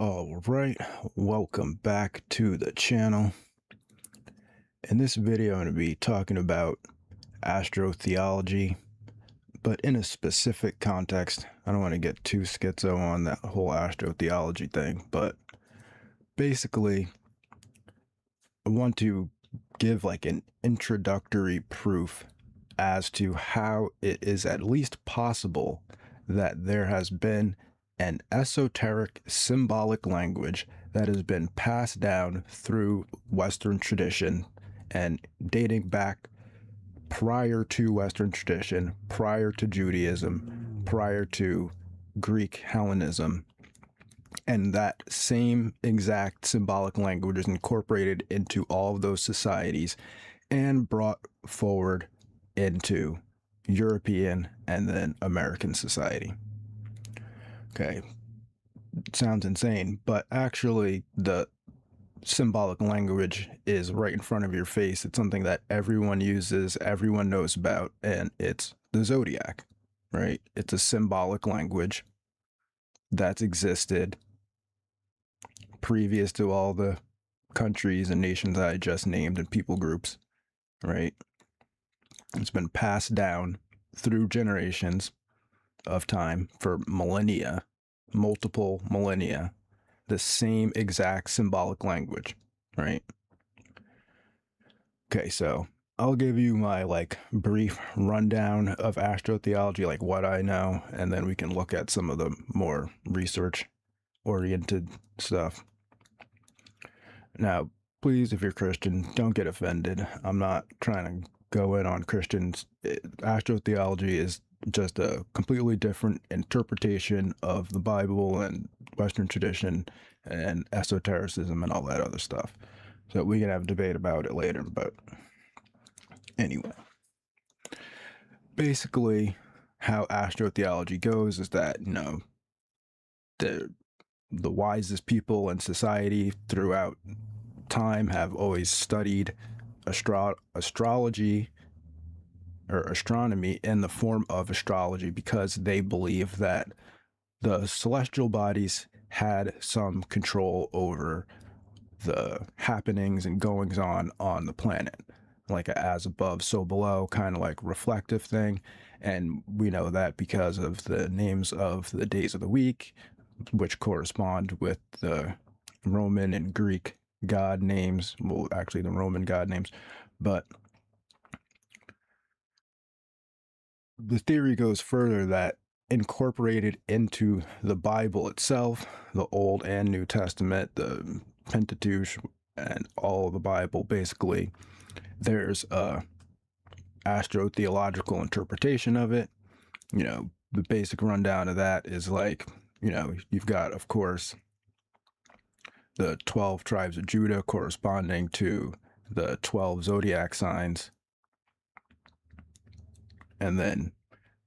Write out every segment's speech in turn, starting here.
All right, welcome back to the channel. In this video, I'm going to be talking about astrotheology, but in a specific context. I don't want to get too schizo on that whole astrotheology thing, but basically, I want to give like an introductory proof as to how it is at least possible that there has been an esoteric symbolic language that has been passed down through Western tradition and dating back prior to Western tradition, prior to Judaism, prior to Greek Hellenism. And that same exact symbolic language is incorporated into all of those societies and brought forward into European and then American society. Okay, sounds insane, but actually the symbolic language is right in front of your face. It's something that everyone uses, everyone knows about, and it's the zodiac, right? It's a symbolic language that's existed previous to all the countries and nations I just named and people groups, right? It's been passed down through generations of time for millennia, multiple millennia, the same exact symbolic language, right? Okay, so I'll give you my like brief rundown of astrotheology, like what I know, and then we can look at some of the more research oriented stuff. Now, please, if you're Christian, don't get offended. I'm not trying to go in on Christians. Astrotheology is just a completely different interpretation of the Bible and Western tradition and esotericism and all that other stuff. So we can have a debate about it later, but anyway. Basically, how astrotheology goes is that, the wisest people in society throughout time have always studied astrology or astronomy in the form of astrology because they believe that the celestial bodies had some control over the happenings and goings on the planet, like a as above so below kind of like reflective thing. And we know that because of the names of the days of the week, which correspond with the Roman and Greek god names, well, actually the Roman god names. But the theory goes further that incorporated into the Bible itself, the Old and New Testament, the Pentateuch, and all of the Bible, basically, there's a astrotheological interpretation of it. The basic rundown of that is like, you've got, of course, the 12 tribes of Judah corresponding to the 12 zodiac signs. And then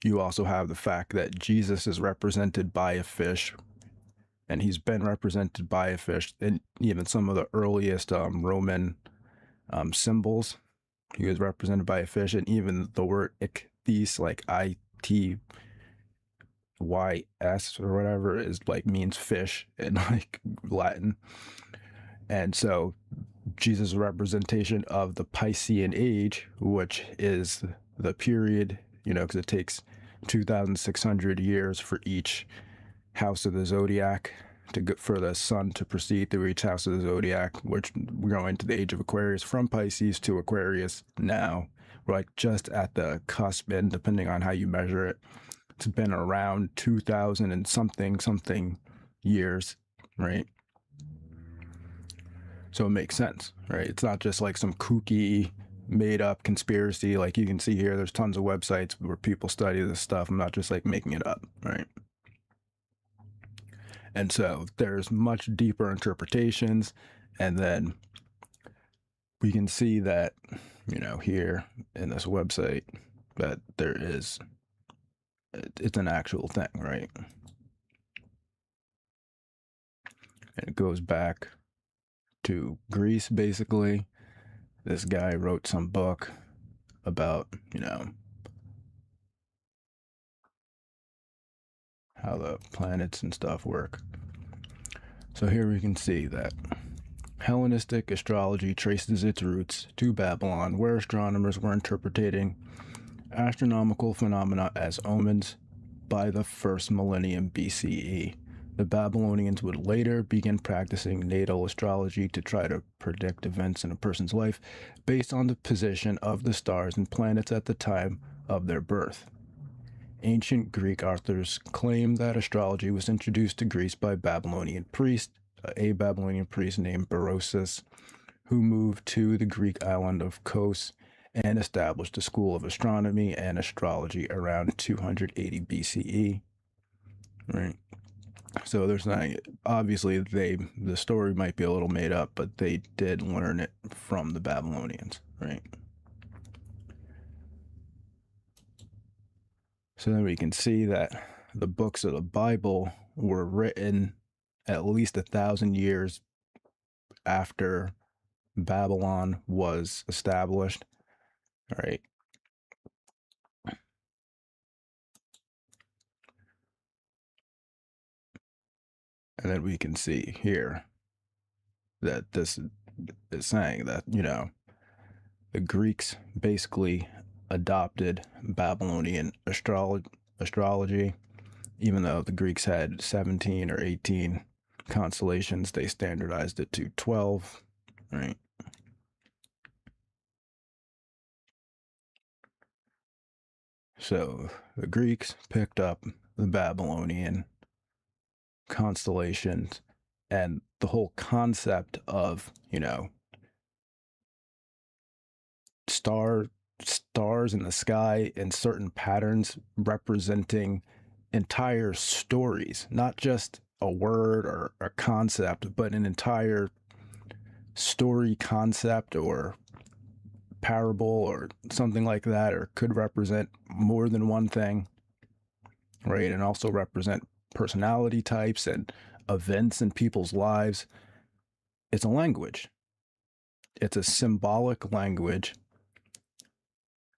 you also have the fact that Jesus is represented by a fish, and he's been represented by a fish in even some of the earliest Roman symbols. He was represented by a fish, and even the word ichthys, like ITYS or whatever, is like means fish in like Latin. And so Jesus' representation of the Piscean age, which is the period, because it takes 2,600 years for each house of the zodiac for the sun to proceed through each house of the zodiac, which we're going to the age of Aquarius from Pisces to Aquarius now. We're like just at the cusp, and depending on how you measure it, it's been around 2,000 and something years, right? So it makes sense, right? It's not just like some kooky made up conspiracy. Like you can see here, there's tons of websites where people study this stuff. I'm not just like making it up, right? And so there's much deeper interpretations. And then we can see that, here in this website, that it's an actual thing, right? And it goes back to Greece, basically. This guy wrote some book about, how the planets and stuff work. So here we can see that Hellenistic astrology traces its roots to Babylon, where astronomers were interpreting astronomical phenomena as omens by the first millennium BCE. The Babylonians would later begin practicing natal astrology to try to predict events in a person's life based on the position of the stars and planets at the time of their birth. Ancient Greek authors claim that astrology was introduced to Greece by a Babylonian priest named Berosus, who moved to the Greek island of Kos and established a school of astronomy and astrology around 280 BCE. Right. So they're saying, obviously, the story might be a little made up, but they did learn it from the Babylonians, right? So then we can see that the books of the Bible were written at least 1,000 years after Babylon was established, right? And then we can see here that this is saying that, the Greeks basically adopted Babylonian astrology. Even though the Greeks had 17 or 18 constellations, they standardized it to 12, right? So the Greeks picked up the Babylonian constellations and the whole concept of, stars in the sky in certain patterns representing entire stories, not just a word or a concept, but an entire story concept or parable or something like that, or could represent more than one thing, right? And also represent personality types and events in people's lives. It's a language. It's a symbolic language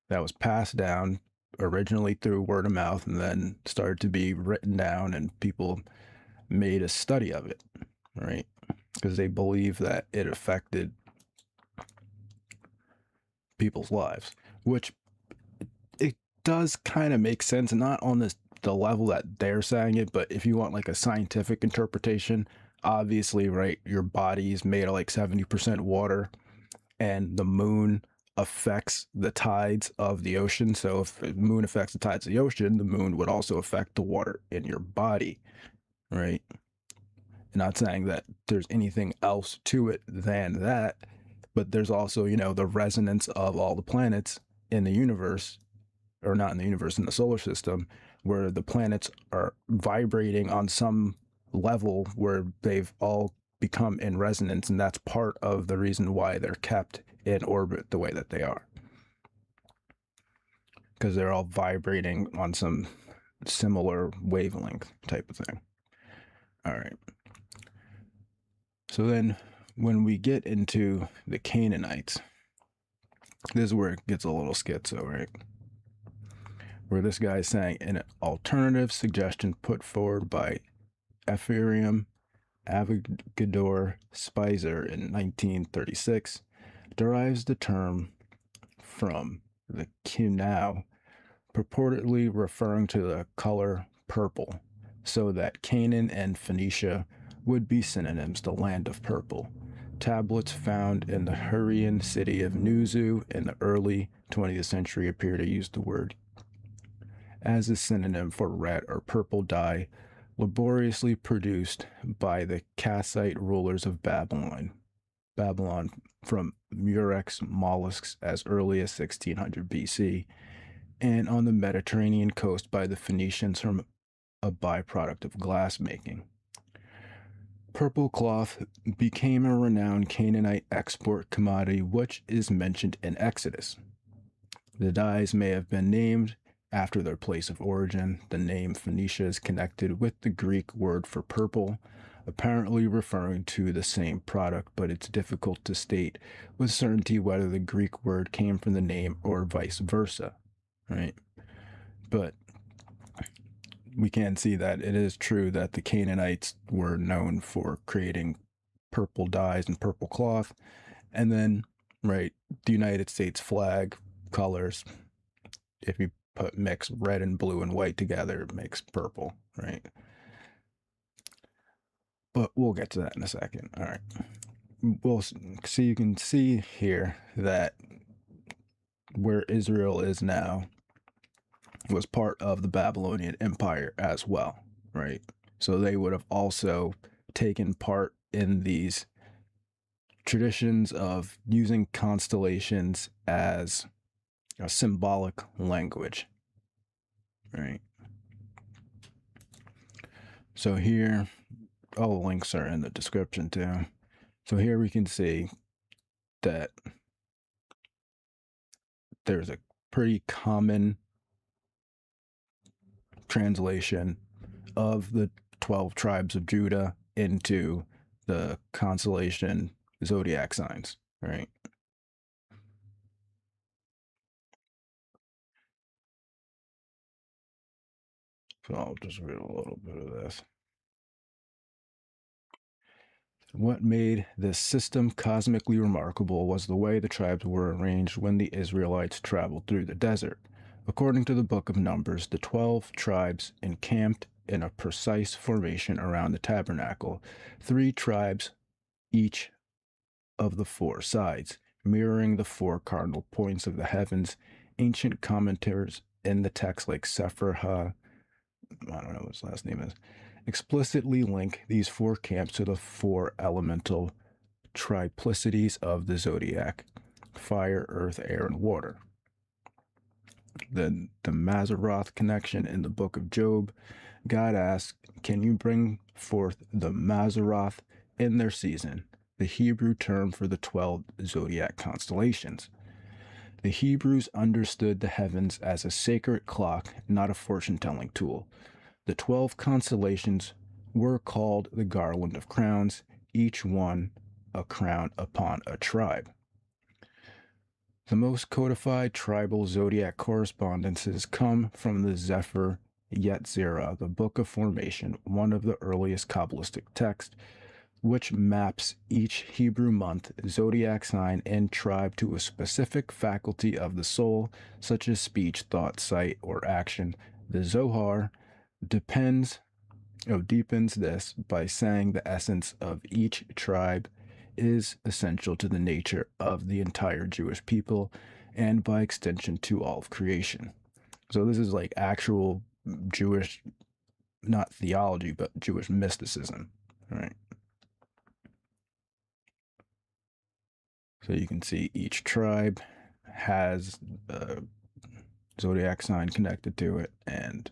that was passed down originally through word of mouth and then started to be written down, and people made a study of it, right? Because they believe that it affected people's lives, which it does kind of make sense, not on the level that they're saying it, but if you want like a scientific interpretation, obviously, right, your body is made of like 70% water, and the moon affects the tides of the ocean. So if the moon affects the tides of the ocean, the moon would also affect the water in your body, right? Not saying that there's anything else to it than that, but there's also, the resonance of all the planets in the universe, or not in the universe, in the solar system, where the planets are vibrating on some level where they've all become in resonance, and that's part of the reason why they're kept in orbit the way that they are, because they're all vibrating on some similar wavelength type of thing. All right. So then when we get into the Canaanites, this is where it gets a little schizo, right? Where this guy is saying, an alternative suggestion put forward by Ephraim Avogador Spicer in 1936 derives the term from the Kinau, purportedly referring to the color purple, so that Canaan and Phoenicia would be synonyms, the land of purple. Tablets found in the Hurrian city of Nuzu in the early 20th century appear to use the word as a synonym for red or purple dye, laboriously produced by the Kassite rulers of Babylon from murex mollusks as early as 1600 BC, and on the Mediterranean coast by the Phoenicians from a byproduct of glass making. Purple cloth became a renowned Canaanite export commodity, which is mentioned in Exodus. The dyes may have been named after their place of origin. The name Phoenicia is connected with the Greek word for purple, apparently referring to the same product, but it's difficult to state with certainty whether the Greek word came from the name or vice versa, right? But we can see that it is true that the Canaanites were known for creating purple dyes and purple cloth. And then, right, the United States flag colors, if you mix red and blue and white together, it makes purple, right? But we'll get to that in a second. All right. Well, so you can see here that where Israel is now was part of the Babylonian Empire as well, right? So they would have also taken part in these traditions of using constellations as a symbolic language, right? So here, all the links are in the description too. So here we can see that there's a pretty common translation of the 12 tribes of Judah into the constellation zodiac signs, right? So I'll just read a little bit of this. What made this system cosmically remarkable was the way the tribes were arranged when the Israelites traveled through the desert. According to the book of Numbers, the 12 tribes encamped in a precise formation around the tabernacle, 3 tribes each of the 4 sides, mirroring the 4 cardinal points of the heavens. Ancient commentators in the text, like Sefer I don't know what his last name is, explicitly link these 4 camps to the 4 elemental triplicities of the zodiac: fire, earth, air, and water. The Mazzaroth connection in the book of Job, God asks, "Can you bring forth the Mazzaroth in their season?" The Hebrew term for the 12 zodiac constellations. The Hebrews understood the heavens as a sacred clock, not a fortune-telling tool. The 12 constellations were called the Garland of Crowns, each one a crown upon a tribe. The most codified tribal zodiac correspondences come from the Sefer Yetzirah, the Book of Formation, one of the earliest Kabbalistic texts, which maps each Hebrew month, zodiac sign, and tribe to a specific faculty of the soul, such as speech, thought, sight, or action. The Zohar deepens this by saying the essence of each tribe is essential to the nature of the entire Jewish people, and by extension to all of creation. So this is like actual Jewish, not theology, but Jewish mysticism, right? So you can see each tribe has a zodiac sign connected to it and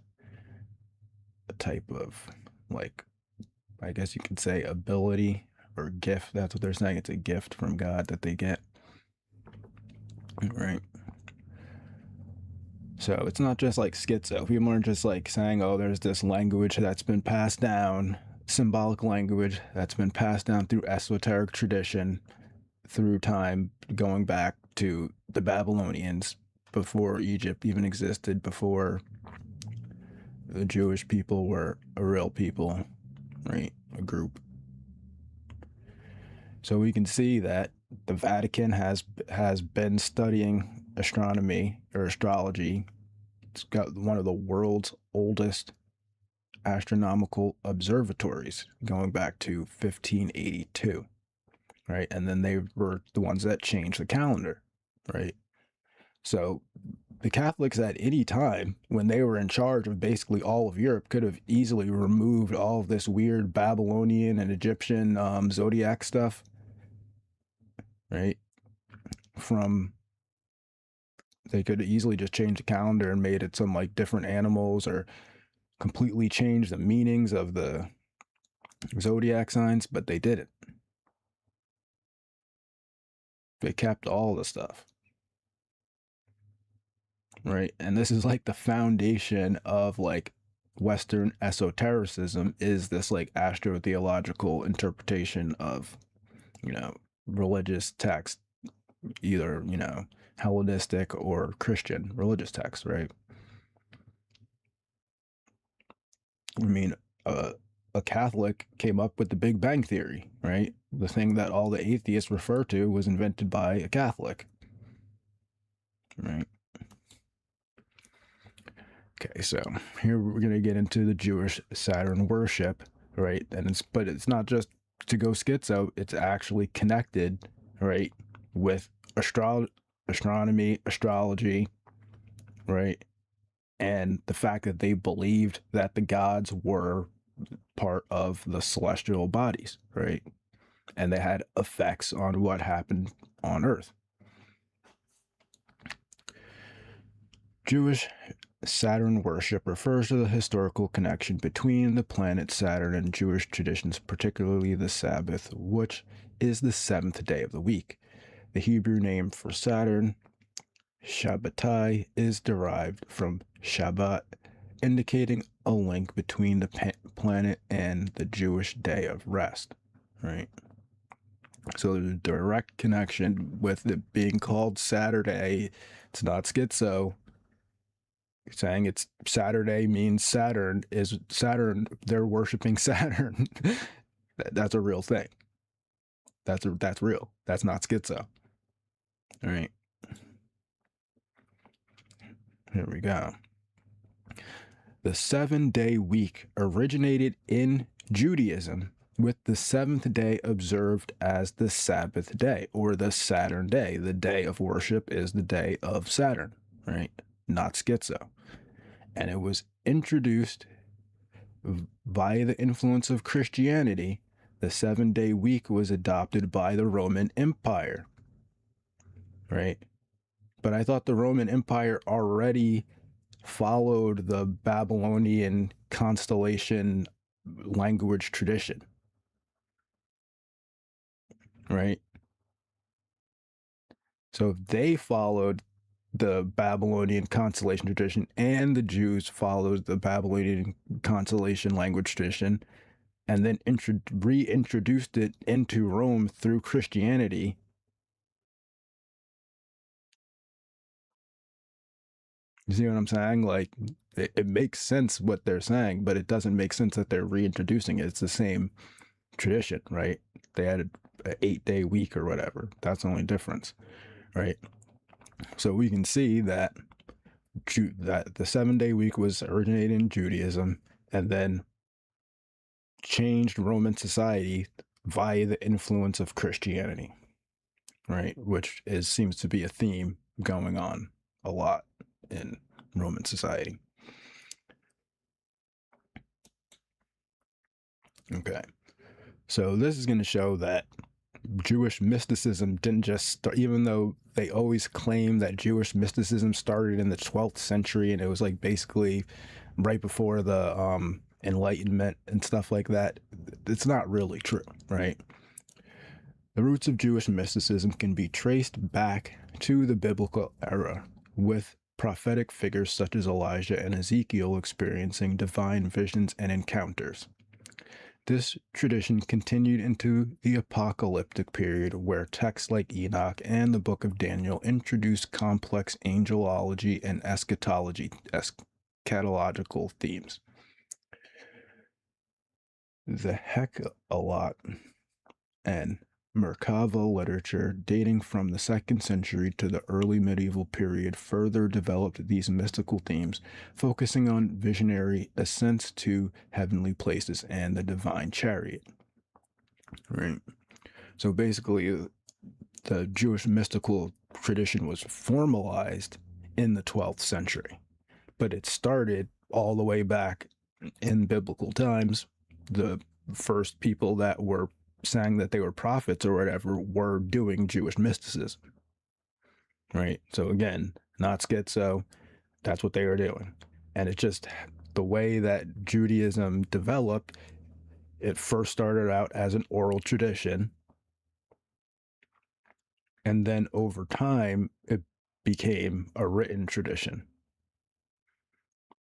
a type of, like, I guess you could say, ability or gift. That's what they're saying. It's a gift from God that they get, right? So it's not just like schizo. People aren't just like saying, oh, there's this language that's been passed down, symbolic language that's been passed down through esoteric tradition, through time, going back to the Babylonians, before Egypt even existed, before the Jewish people were a real people, right? A group. So we can see that the Vatican has been studying astronomy or astrology. It's got one of the world's oldest astronomical observatories, going back to 1582, right? And then they were the ones that changed the calendar, right? So the Catholics at any time, when they were in charge of basically all of Europe, could have easily removed all of this weird Babylonian and Egyptian zodiac stuff, right? They could easily just change the calendar and made it some like different animals, or completely change the meanings of the zodiac signs, but they didn't. They kept all the stuff, right? And this is like the foundation of like Western esotericism, is this like astrotheological interpretation of, religious text, either, Hellenistic or Christian religious text, right? I mean, a Catholic came up with the Big Bang Theory, right? The thing that all the atheists refer to was invented by a Catholic, right? Okay, so here we're going to get into the Jewish Saturn worship, right? But it's not just to go schizo, it's actually connected, right, with astronomy, astrology, right? And the fact that they believed that the gods were part of the celestial bodies, right? And they had effects on what happened on Earth. Jewish Saturn worship refers to the historical connection between the planet Saturn and Jewish traditions, particularly the Sabbath, which is the seventh day of the week. The Hebrew name for Saturn, Shabbatai, is derived from Shabbat, indicating a link between the planet and the Jewish day of rest, right? So there's a direct connection with it being called Saturday. It's not schizo. Saying it's Saturday means Saturn is Saturn. They're worshiping Saturn. That's a real thing. That's real. That's not schizo. All right. Here we go. The 7-day week originated in Judaism, with the seventh day observed as the Sabbath day, or the Saturn day. The day of worship is the day of Saturn, right? Not schizo. And it was introduced via the influence of Christianity. The 7-day week was adopted by the Roman Empire, right? But I thought the Roman Empire already followed the Babylonian constellation language tradition, right? So if they followed the Babylonian constellation tradition and the Jews followed the Babylonian constellation language tradition and then reintroduced it into Rome through Christianity, you see what I'm saying? Like, it makes sense what they're saying, but it doesn't make sense that they're reintroducing it. It's the same tradition, right? They had an 8-day week or whatever. That's the only difference, right? So we can see that the 7-day week was originated in Judaism and then changed Roman society via the influence of Christianity, right? Which seems to be a theme going on a lot in Roman society. Okay, so this is going to show that Jewish mysticism didn't just start, even though they always claim that Jewish mysticism started in the 12th century and it was like basically right before the Enlightenment and stuff like that. It's not really true, right? The roots of Jewish mysticism can be traced back to the biblical era, with prophetic figures such as Elijah and Ezekiel experiencing divine visions and encounters. This tradition continued into the apocalyptic period, where texts like Enoch and the Book of Daniel introduced complex angelology and eschatological themes. The Hecalot and Merkava literature, dating from the 2nd century to the early medieval period, further developed these mystical themes, focusing on visionary ascents to heavenly places and the divine chariot. Right. So basically, the Jewish mystical tradition was formalized in the 12th century, but it started all the way back in biblical times. The first people that were saying that they were prophets or whatever were doing Jewish mysticism, right? So again, not schizo, that's what they were doing. And it's just the way that Judaism developed. It first started out as an oral tradition, and then over time it became a written tradition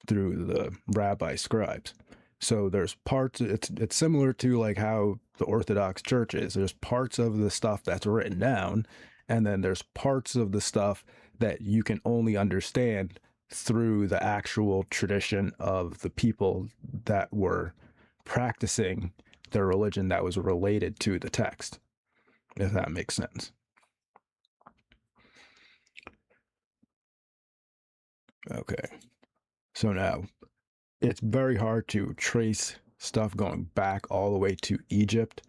through the rabbi scribes. So there's parts, it's similar to like how the Orthodox Church is. There's parts of the stuff that's written down, and then there's parts of the stuff that you can only understand through the actual tradition of the people that were practicing their religion that was related to the text, if that makes sense. Okay, so now it's very hard to trace stuff going back all the way to Egypt,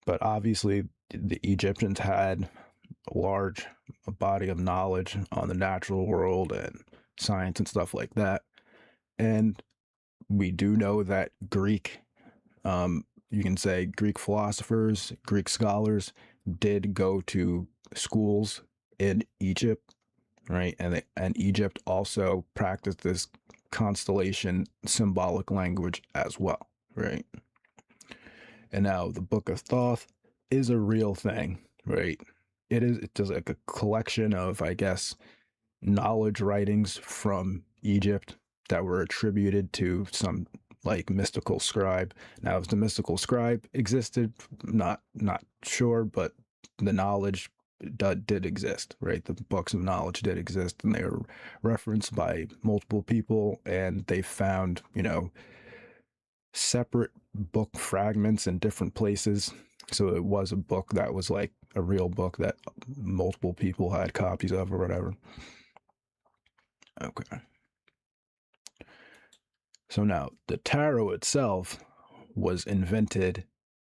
but obviously the Egyptians had a large body of knowledge on the natural world and science and stuff like that. And we do know that you can say Greek philosophers, Greek scholars did go to schools in Egypt, right? And Egypt also practiced this constellation symbolic language as well, right? And now the Book of Thoth is a real thing, right? It's just like a collection of, I guess, knowledge writings from Egypt that were attributed to some like mystical scribe. Now, if the mystical scribe existed, not sure, but the knowledge did exist, right? The books of knowledge did exist, and they were referenced by multiple people, and they found, separate book fragments in different places. So it was a book that was like a real book that multiple people had copies of or whatever. Okay. So now the tarot itself was invented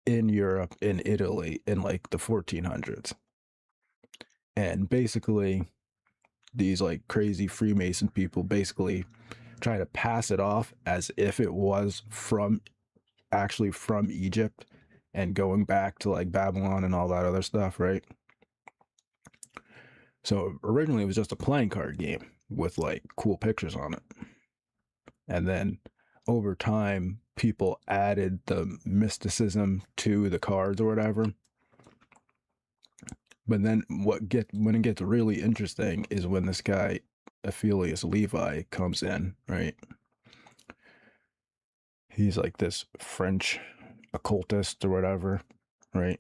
in Europe, in Italy, in like the 1400s. And basically, these like crazy Freemason people basically try to pass it off as if it was actually from Egypt and going back to like Babylon and all that other stuff, right? So originally it was just a playing card game with like cool pictures on it. And then over time, people added the mysticism to the cards or whatever. But then when it gets really interesting is when this guy, Aphelius Levi, comes in, right? He's like this French occultist or whatever, right?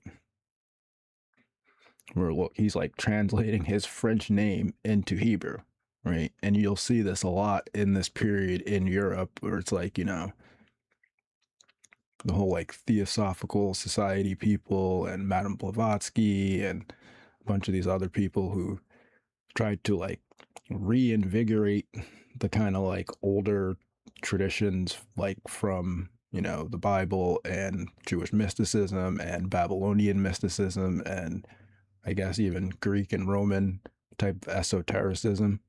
Where look, he's like translating his French name into Hebrew, right? And you'll see this a lot in this period in Europe where it's like, the whole like Theosophical Society people and Madame Blavatsky and a bunch of these other people who tried to like reinvigorate the kind of like older traditions like from the Bible and Jewish mysticism and Babylonian mysticism and I guess even Greek and Roman type of esotericism,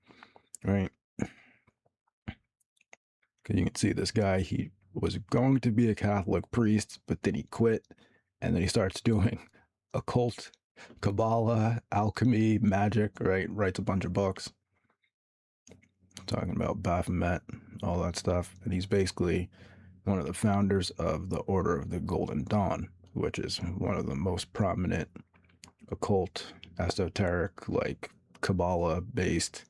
right? Because you can see this guy, he was going to be a Catholic priest, but then he quit, and then he starts doing occult, Kabbalah, alchemy, magic, right? Writes a bunch of books talking about Baphomet, all that stuff. And he's basically one of the founders of the Order of the Golden Dawn, which is one of the most prominent occult, esoteric, like Kabbalah-based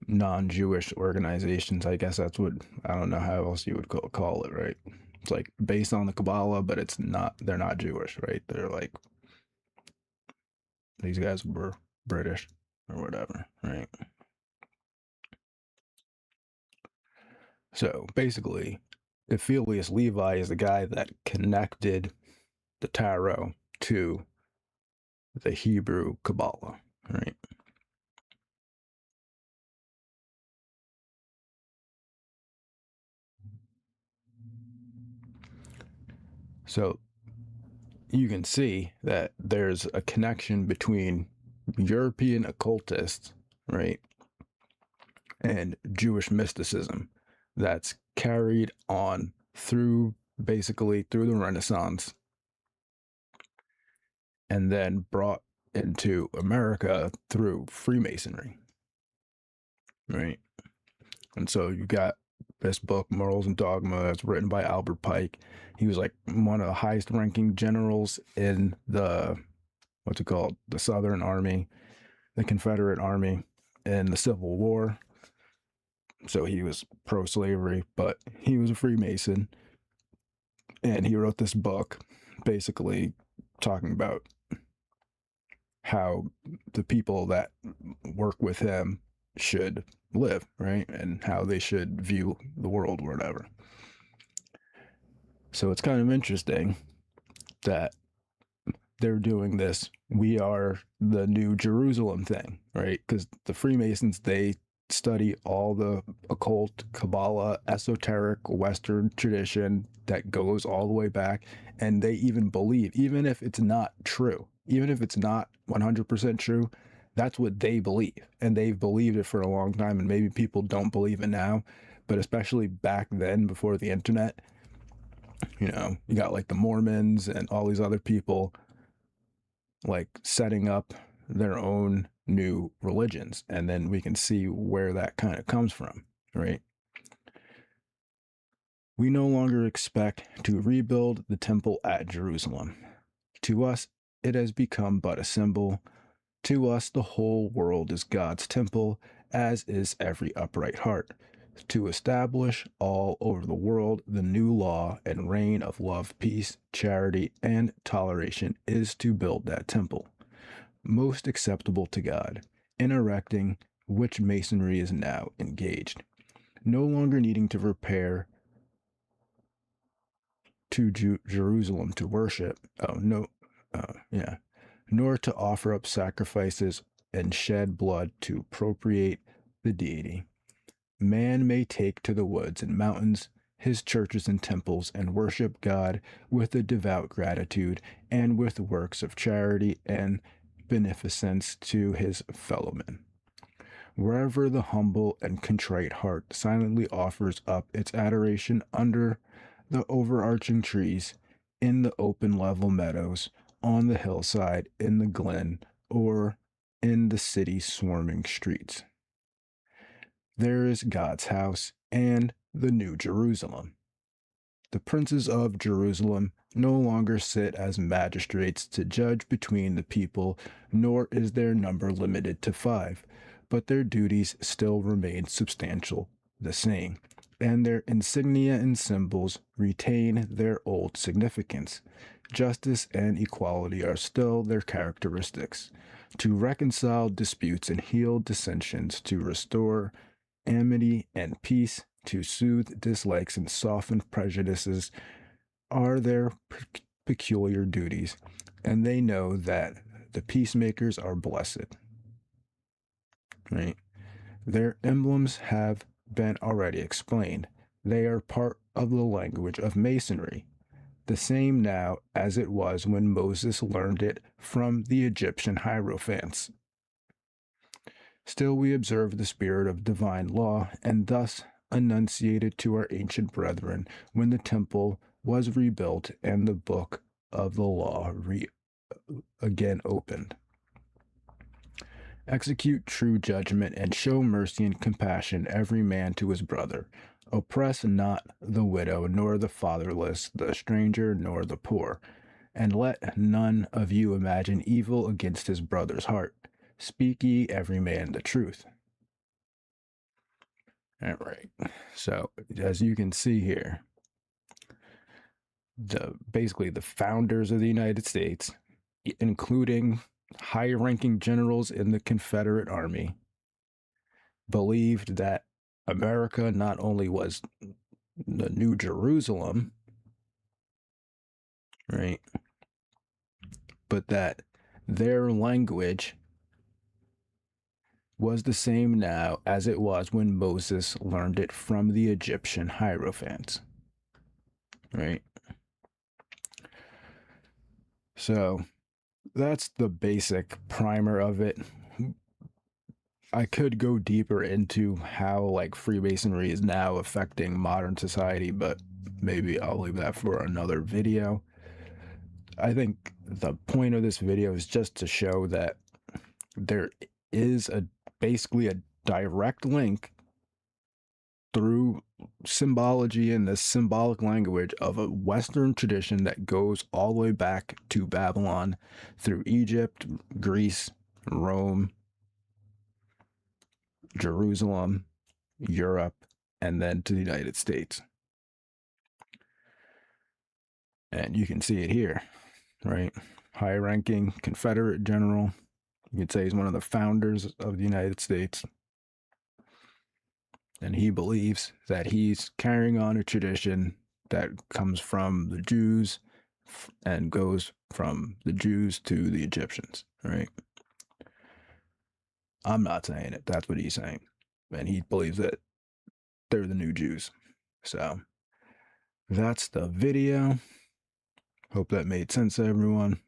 non-Jewish organizations. I guess that's what, I don't know how else you would call it, right? It's like based on the Kabbalah, but they're not Jewish, right? They're like, these guys were British or whatever, right? So basically, Aphelius Levi is the guy that connected the tarot to the Hebrew Kabbalah, right? So you can see that there's a connection between European occultists, right, and Jewish mysticism that's carried on basically through the Renaissance and then brought into America through Freemasonry, right? And so you got this book, Morals and Dogma, that's written by Albert Pike. He was like one of the highest ranking generals in the, the Southern Army, the Confederate Army in the Civil War. So he was pro-slavery, but he was a Freemason. And he wrote this book basically talking about how the people that work with him should live, right? And how they should view the world or whatever. So it's kind of interesting that they're doing this "we are the new Jerusalem" thing, right? Because the Freemasons, they study all the occult, Kabbalah, esoteric Western tradition that goes all the way back, and they even believe, even if it's not true, even if it's not 100% true, that's what they believe, and they've believed it for a long time. And maybe people don't believe it now, but especially back then, before the internet, you know, you got like the Mormons and all these other people like setting up their own new religions, and then we can see where that kind of comes from, right? We no longer expect to rebuild the temple at Jerusalem. To us, it has become but a symbol. To us, the whole world is God's temple, as is every upright heart. To establish all over the world the new law and reign of love, peace, charity, and toleration is to build that temple, most acceptable to God, in erecting which masonry is now engaged, no longer needing to repair to Jerusalem to worship. Nor to offer up sacrifices and shed blood to appropriate the deity. Man may take to the woods and mountains, his churches and temples, and worship God with a devout gratitude and with works of charity and beneficence to his fellow men. Wherever the humble and contrite heart silently offers up its adoration under the overarching trees, in the open level meadows, on the hillside, in the glen, or in the city's swarming streets. There is God's house and the New Jerusalem. The princes of Jerusalem no longer sit as magistrates to judge between the people, nor is their number limited to 5, but their duties still remain substantial, the same, and their insignia and symbols retain their old significance. Justice and equality are still their characteristics. To reconcile disputes and heal dissensions, to restore amity and peace, to soothe dislikes and soften prejudices, are their peculiar duties, and they know that the peacemakers are blessed. Right? Their emblems have been already explained. They are part of the language of Masonry, the same now as it was when Moses learned it from the Egyptian hierophants. Still, we observe the spirit of divine law, and thus enunciated to our ancient brethren when the temple was rebuilt and the book of the law again opened. Execute true judgment and show mercy and compassion every man to his brother. Oppress not the widow, nor the fatherless, the stranger, nor the poor. And let none of you imagine evil against his brother's heart. Speak ye every man the truth. All right. So, as you can see here, basically the founders of the United States, including high-ranking generals in the Confederate Army, believed that America not only was the New Jerusalem, right, but that their language was the same now as it was when Moses learned it from the Egyptian hierophants, right? So that's the basic primer of it. I could go deeper into how like Freemasonry is now affecting modern society, but maybe I'll leave that for another video. I think the point of this video is just to show that there is basically a direct link through symbology and the symbolic language of a Western tradition that goes all the way back to Babylon, through Egypt, Greece, Rome, Jerusalem, Europe, and then to the United States. And you can see it here, right? High-ranking Confederate general. You could say he's one of the founders of the United States. And he believes that he's carrying on a tradition that comes from the Jews and goes from the Jews to the Egyptians, right? I'm not saying it. That's what he's saying. And he believes that they're the new Jews. So that's the video. Hope that made sense to everyone.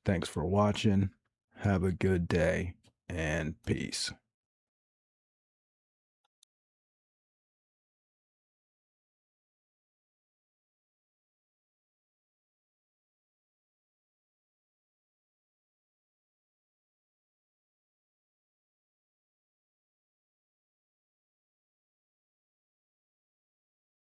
Thanks for watching. Have a good day and peace.